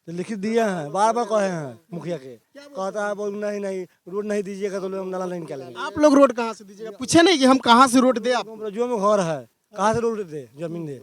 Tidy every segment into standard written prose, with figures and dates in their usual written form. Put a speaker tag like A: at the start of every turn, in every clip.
A: तो लिखित दिए हैं, बार बार कहे हैं मुखिया के, कहता है बोल नहीं नहीं रोड नहीं दीजिएगा तो नाला नहीं निकालेंगे।
B: आप लोग रोड कहाँ से दीजिएगा? पूछे नहीं कि हम कहाँ से रोड दे आप?
A: जो में घर है कहाँ से रोड दे, जमीन दे।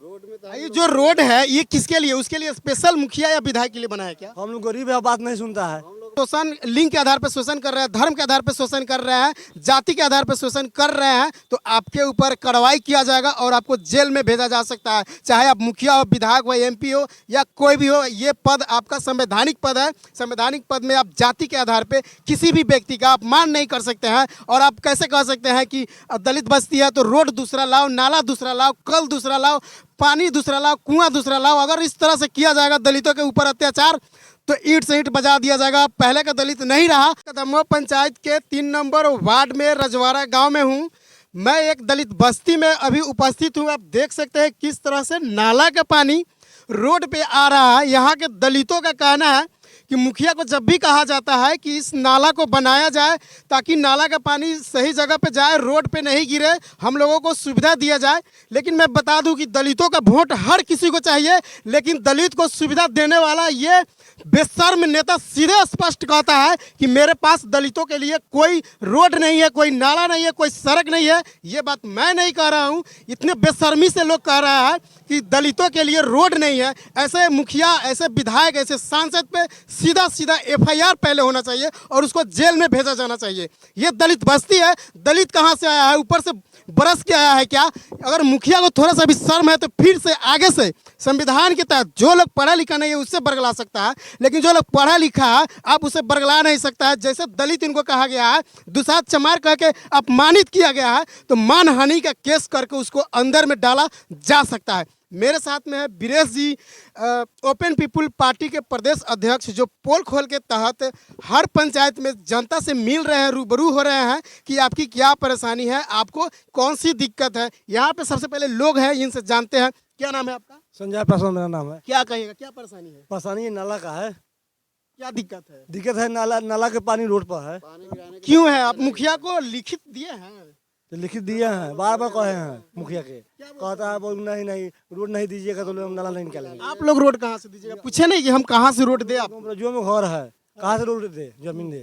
B: ये जो रोड है ये किसके लिए, उसके लिए स्पेशल मुखिया या विधायक के लिए बना है क्या?
A: हम लोग गरीब है, बात नहीं सुनता है।
B: शोषण लिंग के आधार पर शोषण कर रहे हैं, धर्म के आधार पर शोषण कर रहे हैं, जाति के आधार पर शोषण कर रहे हैं, तो आपके ऊपर कार्रवाई किया जाएगा और आपको जेल में भेजा जा सकता है। चाहे आप मुखिया हो, विधायक हो, एमपी हो या कोई भी हो, ये पद आपका संवैधानिक पद है। संवैधानिक पद में आप जाति के आधार पर किसी भी व्यक्ति का अपमान नहीं कर सकते हैं। और आप कैसे कह सकते हैं कि दलित बस्ती है तो रोड दूसरा लाओ, नाला दूसरा लाओ, कल दूसरा लाओ, पानी दूसरा लाओ, कुआं दूसरा लाओ। अगर इस तरह से किया जाएगा दलितों के ऊपर अत्याचार तो ईंट से ईंट बजा दिया जाएगा। पहले का दलित नहीं रहा। कदमवा पंचायत के 3 नंबर वार्ड में रजवाड़ा गांव में हूं। मैं एक दलित बस्ती में अभी उपस्थित हूं। आप देख सकते हैं किस तरह से नाला का पानी रोड पे आ रहा है। यहाँ के दलितों का कहना है कि मुखिया को जब भी कहा जाता है कि इस नाला को बनाया जाए ताकि नाला का पानी सही जगह पे जाए, रोड पे नहीं गिरे, हम लोगों को सुविधा दिया जाए। लेकिन मैं बता दूं कि दलितों का वोट हर किसी को चाहिए, लेकिन दलित को सुविधा देने वाला ये बेशर्म नेता सीधे स्पष्ट कहता है कि मेरे पास दलितों के लिए कोई रोड नहीं है, कोई नाला नहीं है, कोई सड़क नहीं है। ये बात मैं नहीं कह रहा हूँ, इतने बेशर्मी से लोग कह रहा है कि दलितों के लिए रोड नहीं है। ऐसे मुखिया, ऐसे विधायक, ऐसे सांसद पे सीधा सीधा एफआईआर पहले होना चाहिए और उसको जेल में भेजा जाना चाहिए। ये दलित बस्ती है, दलित कहाँ से आया है, ऊपर से बरस के आया है क्या? अगर मुखिया को थोड़ा सा भी शर्म है तो फिर से आगे से संविधान के तहत जो लोग पढ़ा लिखा नहीं है उससे बरगला सकता है, लेकिन जो लोग पढ़ा लिखा है आप उसे बरगला नहीं सकता है। जैसे दलित इनको कहा गया है, दुसाध चमार कह के अपमानित किया गया है, तो मानहानि का केस करके उसको अंदर में डाला जा सकता है। मेरे साथ में है बीरेश जी, ओपन पीपुल पार्टी के प्रदेश अध्यक्ष, जो पोल खोल के तहत हर पंचायत में जनता से मिल रहे हैं, रूबरू हो रहे हैं कि आपकी क्या परेशानी है, आपको कौन सी दिक्कत है। यहाँ पे सबसे पहले लोग हैं, इनसे जानते हैं। क्या नाम है आपका?
A: संजय पासवान मेरा नाम है।
B: क्या कहिएगा, क्या परेशानी है,
A: परेशानी ये नाला का है।
B: क्या दिक्कत है?
A: दिक्कत है नाला के पानी रोड पर है।
B: क्यों है? आप मुखिया को लिखित दिए हैं?
A: तो लिखित दिए हैं, बार बार कहे हैं मुखिया के, कहता है बोल नहीं नहीं रोड नहीं दीजिएगा तो नाला नहीं निकालेंगे।
B: आप लोग रोड कहाँ से दीजिएगा? पूछे नहीं कि हम कहाँ से रोड दे आप?
A: जो में घर है कहाँ से रोड दे, जमीन दे।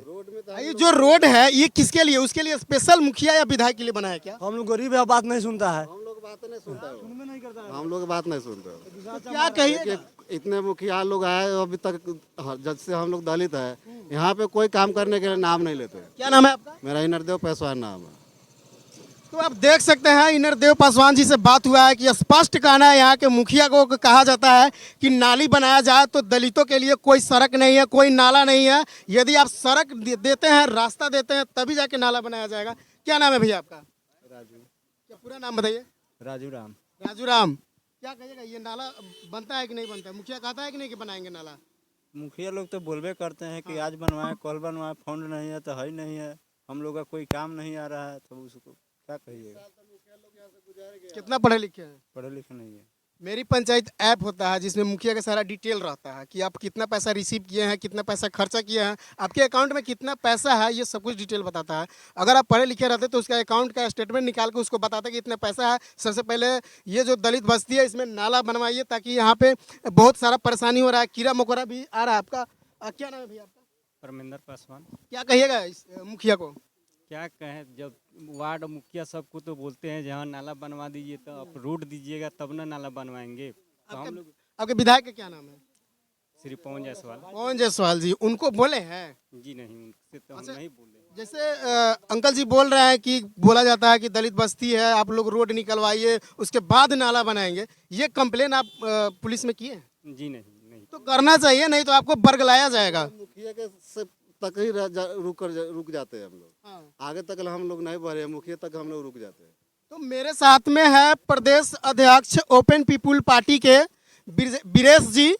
B: ये जो रोड है ये किसके लिए, उसके लिए स्पेशल मुखिया या विधायक के लिए बना है क्या?
A: हम लोग गरीब है, बात नहीं सुनता है।
C: हम लोग बात नहीं सुनता है, हम लोग बात नहीं सुनते हैं।
B: तो क्या कहिए?
C: इतने मुखिया लोग आए अभी तक, जब से हम लोग दलित है यहाँ पे कोई काम करने के लिए नाम नहीं लेते।
B: क्या नाम है आपका?
C: मेरा इनरदेव पासवान नाम है।
B: तो आप देख सकते हैं इनरदेव पासवान जी से बात हुआ है कि स्पष्ट कहना है यहाँ के मुखिया को कहा जाता है कि नाली बनाया जाए तो दलितों के लिए कोई सड़क नहीं है, कोई नाला नहीं है। यदि आप सड़क देते हैं, रास्ता देते हैं, तभी जाके नाला बनाया जाएगा। क्या नाम है भैया आपका?
A: राजू।
B: क्या पूरा नाम बताइए?
A: राजू राम।
B: राजू राम। क्या कहिएगा, ये नाला बनता है कि नहीं बनता है? मुखिया कहता है कि नहीं कि बनाएंगे नाला?
D: मुखिया लोग तो बोलबे करते हैं कि आज बनवाए, कल बनवाए, फंड नहीं है तो है ही नहीं है, हम लोग का कोई काम नहीं आ रहा है, तो उसको क्या कहिएगा।
B: कितना पढ़े लिखे हैं?
D: पढ़े लिखे नहीं है।
B: मेरी पंचायत ऐप होता है जिसमें मुखिया का सारा डिटेल रहता है कि आप कितना पैसा रिसीव किए हैं, कितना पैसा खर्चा किए हैं, आपके अकाउंट में कितना पैसा है, ये सब कुछ डिटेल बताता है। अगर आप पढ़े लिखे रहते तो उसका अकाउंट का स्टेटमेंट निकाल के उसको बताता है कि इतना पैसा है। सबसे पहले ये जो दलित बस्ती है इसमें नाला बनवाइए ताकि यहाँ पे बहुत सारा परेशानी हो रहा है, कीड़ा मकोड़ा भी आ रहा है। आपका क्या नाम है भैया आपका?
D: परमिंदर पासवान।
B: क्या कहिएगा इस मुखिया को?
D: क्या कहें, जब वार्ड मुखिया सबको तो बोलते हैं जहाँ नाला बनवा दीजिए तो आप रोड दीजिएगा तब ना नाला बनवाएंगे, तो हम लोग।
B: आपके विधायक का क्या नाम है?
D: श्री पवन जायसवाल।
B: पवन जायसवाल जी, उनको बोले हैं?
D: जी नहीं, उनसे तो हम नहीं बोले।
B: जैसे अंकल जी बोल रहे हैं कि बोला जाता है कि दलित बस्ती है, आप लोग रोड निकलवाइए उसके बाद नाला बनाएंगे, ये कंप्लेन आप पुलिस में किए हैं?
D: जी नहीं।
B: तो करना चाहिए, नहीं तो आपको बरगलाया जाएगा।
C: मुखिया के से तक ही रुक जाते हैं हम लोग। आगे तक हम लोग नहीं बढ़े, मुखिया तक हम लोग रुक जाते हैं।
B: तो मेरे साथ में है प्रदेश अध्यक्ष ओपन पीपुल पार्टी के बीरेश जी,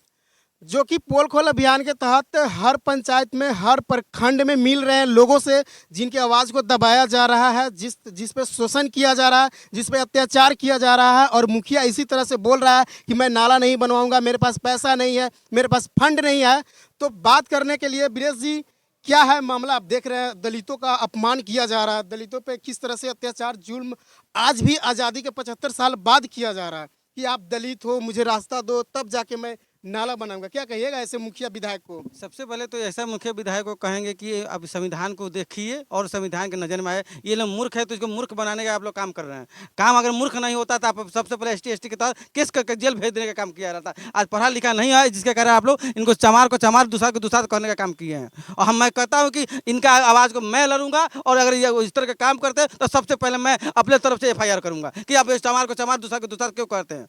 B: जो कि पोल खोल अभियान के तहत हर पंचायत में, हर प्रखंड में मिल रहे हैं लोगों से जिनकी आवाज़ को दबाया जा रहा है, जिस पे शोषण किया जा रहा है, जिस पे अत्याचार किया जा रहा है। और मुखिया इसी तरह से बोल रहा है कि मैं नाला नहीं बनवाऊंगा, मेरे पास पैसा नहीं है, मेरे पास फंड नहीं है। तो बात करने के लिए बीरेश जी, क्या है मामला? आप देख रहे हैं दलितों का अपमान किया जा रहा है, दलितों पे किस तरह से अत्याचार, जुल्म आज भी आज़ादी के 75 साल बाद किया जा रहा है कि आप दलित हो, मुझे रास्ता दो, तब जाके मैं नाला बनाऊंगा, क्या कहिएगा ऐसे मुखिया विधायक को?
E: सबसे पहले तो ऐसा मुख्य विधायक को कहेंगे कि अब संविधान को देखिए और संविधान के नज़र में आए। ये लोग मूर्ख है तो इसको मूर्ख बनाने का आप लोग काम कर रहे हैं। काम अगर मूर्ख नहीं होता तो आप सबसे पहले ST के तहत केस करके जेल भेज देने का काम किया रहता। आज पढ़ा लिखा नहीं है जिसके कारण आप लोग इनको चमार को चमार, दूसरा को दूसरा करने का काम किए हैं। और मैं कहता हूँ कि इनका आवाज़ को मैं लड़ूंगा और अगर ये इस तरह का काम करते हैं तो सबसे पहले मैं अपने तरफ से FIR करूँगा कि आप चमार को चमार, दूसरा को दूसरा क्यों करते हैं।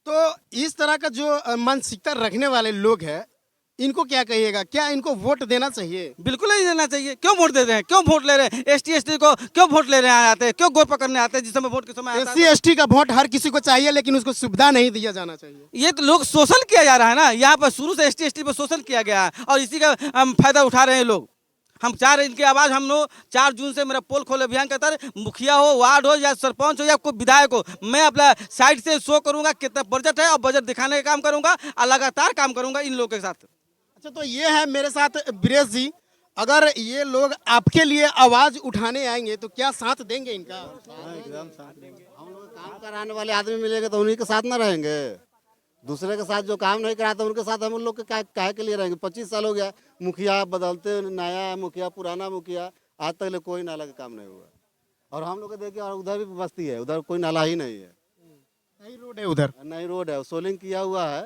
B: तो इस तरह का जो मानसिकता रखने वाले लोग हैं, इनको क्या कहिएगा? क्या इनको वोट देना चाहिए?
E: बिल्कुल नहीं देना चाहिए। क्यों वोट दे रहे हैं? क्यों वोट ले रहे हैं? ST को क्यों वोट ले रहे हैं आते हैं? क्यों गोर पकड़ने आते हैं जिस समय वोट के समय आता है?
B: SC ST का वोट हर किसी को चाहिए, लेकिन उसको सुविधा नहीं दिया जाना चाहिए।
E: ये तो लोग शोषण किया जा रहा है ना, यहाँ पर शुरू से ST पर शोषण किया गया है और इसी का फायदा उठा रहे हैं लोग। हम चाह रहे हैं इनकी आवाज़ हम लोग 4 जून से मेरा पोल खोल अभियान करता है। मुखिया हो, वार्ड हो या सरपंच हो या कोई विधायक हो, मैं अपना साइड से शो करूंगा कितना बजट है और बजट दिखाने का काम करूंगा और लगातार काम करूंगा इन लोगों के साथ।
B: अच्छा, तो ये है मेरे साथ ब्रेस जी। अगर ये लोग आपके लिए आवाज उठाने आएंगे तो क्या साथ देंगे इनका?
D: एकदम साथ देंगे।
C: हम लोग काम कराने वाले आदमी मिलेंगे तो उन्हीं के साथ ना रहेंगे। दूसरे के साथ जो काम नहीं कराते उनके साथ हम लोग के काहे के लिए रहेंगे? 25 साल हो गया मुखिया बदलते, नया मुखिया, पुराना मुखिया, आज तक ले कोई नाला का काम नहीं हुआ। और हम लोग देखिए और उधर भी बस्ती है, उधर कोई नाला ही नहीं है,
B: नहीं रोड है उधर,
C: नहीं रोड है, सोलिंग किया हुआ है,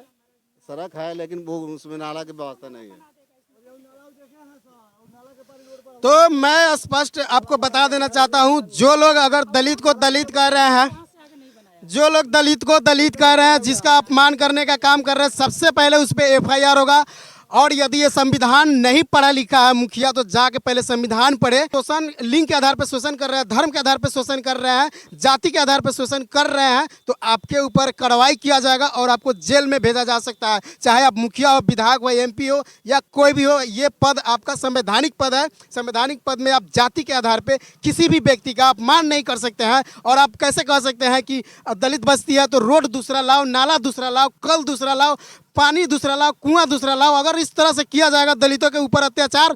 C: सड़क है लेकिन वो उसमें नाला की व्यवस्था नहीं है।
B: तो मैं स्पष्ट आपको बता देना चाहता हूं, जो लोग अगर दलित को दलित कह रहे हैं, जो लोग दलित को दलित कह रहे हैं, जिसका अपमान करने का काम कर रहे हैं, सबसे पहले उस पर FIR होगा। और यदि ये संविधान नहीं पढ़ा लिखा है मुखिया, तो जाके पहले संविधान पढ़े। शोषण लिंग के आधार पर शोषण कर रहे हैं, धर्म के आधार पर शोषण कर रहे हैं, जाति के आधार पर शोषण कर रहे हैं, तो आपके ऊपर कार्रवाई किया जाएगा और आपको जेल में भेजा जा सकता है। चाहे आप मुखिया हो, विधायक हो, MP हो या कोई भी हो, ये पद आपका संवैधानिक पद है। संवैधानिक पद में आप जाति के आधार पर किसी भी व्यक्ति का अपमान नहीं कर सकते हैं। और आप कैसे कह सकते हैं कि दलित बस्ती है तो रोड दूसरा लाओ, नाला दूसरा लाओ, कल दूसरा लाओ, पानी दूसरा लाओ, कुआं दूसरा लाओ। अगर इस तरह से किया जाएगा दलितों के ऊपर अत्याचार,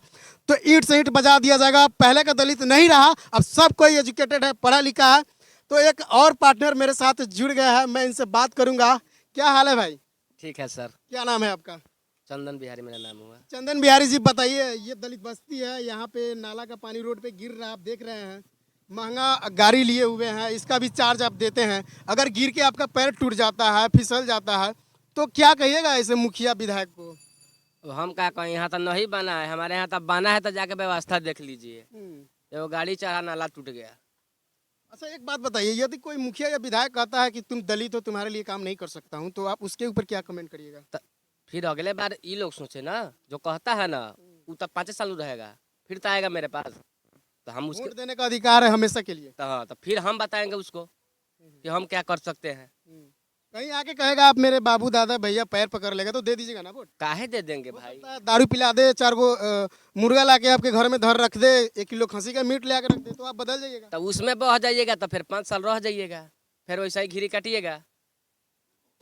B: तो ईंट से ईंट बजा दिया जाएगा। पहले का दलित नहीं रहा, अब सब कोई एजुकेटेड है, पढ़ा लिखा है। तो एक और पार्टनर मेरे साथ जुड़ गया है, मैं इनसे बात करूंगा। क्या हाल है भाई?
F: ठीक है सर।
B: क्या नाम है आपका?
F: चंदन बिहारी मेरा नाम हुआ।
B: चंदन बिहारी जी, बताइए, ये दलित बस्ती है, यहाँ पे नाला का पानी रोड पे गिर रहा है, आप देख रहे हैं। महंगा गाड़ी लिए हुए हैं, इसका भी चार्ज आप देते हैं। अगर गिर के आपका पैर टूट जाता है, फिसल जाता है, तो क्या कहिएगा ऐसे मुखिया विधायक को?
F: तो हम क्या कहें, यहाँ तो नहीं बना है, हमारे यहाँ तो बना है तो जाके व्यवस्था देख लीजिए। वो गाड़ी चढ़ा, नाला टूट गया।
B: अच्छा, एक बात बताइए, यदि कोई मुखिया या विधायक कहता है कि तुम दलित हो, तुम्हारे लिए काम नहीं कर सकता हूँ, तो आप उसके ऊपर क्या कमेंट करिएगा?
F: फिर अगले बार ये लोग सोचे ना, जो कहता है ना वो तो 5 साल रहेगा, फिर तो आएगा मेरे पास, तो हम उसको
B: वोट देने का अधिकार है हमेशा के लिए।
F: तो हाँ, तो फिर हम बताएंगे उसको कि हम क्या कर सकते हैं।
B: कहीं आके कहेगा आप मेरे बाबू दादा भैया पैर पकड़ लेगा, तो दे दीजिएगा ना वोट?
F: काहे दे देंगे भाई?
B: दारू पिला दे, 4 गो मुर्गा ला के आपके घर में धर रख दे, 1 किलो खसी का मीट ले आके रख दे, तो आप बदल जाइएगा?
F: तो उसमें बह जाइएगा तो फिर 5 साल रह जाइएगा, फिर वैसा ही घिरी काटिएगा।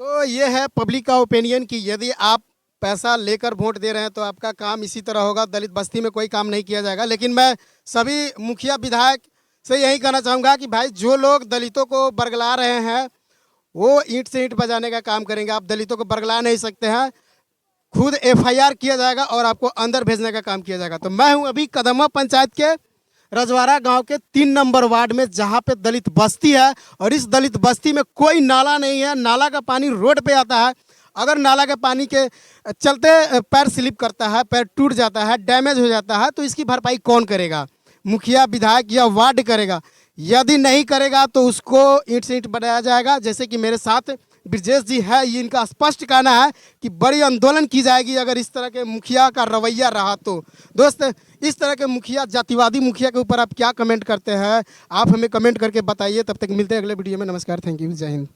B: तो ये है पब्लिक का ओपिनियन कि यदि आप पैसा लेकर वोट दे रहे हैं तो आपका काम इसी तरह होगा। दलित बस्ती में कोई काम नहीं किया जाएगा। लेकिन मैं सभी मुखिया विधायक से यही कहना चाहूँगा कि भाई, जो लोग दलितों को बरगला रहे हैं वो ईंट से ईंट बजाने का काम करेंगे। आप दलितों को बरगला नहीं सकते हैं। खुद FIR किया जाएगा और आपको अंदर भेजने का काम किया जाएगा। तो मैं हूँ अभी कदमा पंचायत के रजवाड़ा गांव के 3 नंबर वार्ड में, जहां पे दलित बस्ती है। और इस दलित बस्ती में कोई नाला नहीं है। नाला का पानी रोड पे आता है। अगर नाला के पानी के चलते पैर स्लिप करता है, पैर टूट जाता है, डैमेज हो जाता है, तो इसकी भरपाई कौन करेगा? मुखिया, विधायक या वार्ड करेगा? यदि नहीं करेगा तो उसको ईंट से ईंट बनाया जाएगा। जैसे कि मेरे साथ ब्रजेश जी है, ये इनका स्पष्ट कहना है कि बड़ी आंदोलन की जाएगी अगर इस तरह के मुखिया का रवैया रहा तो। दोस्त, इस तरह के मुखिया, जातिवादी मुखिया के ऊपर आप क्या कमेंट करते हैं? आप हमें कमेंट करके बताइए। तब तक मिलते हैं अगले वीडियो में। नमस्कार, थैंक यू, जय हिंद।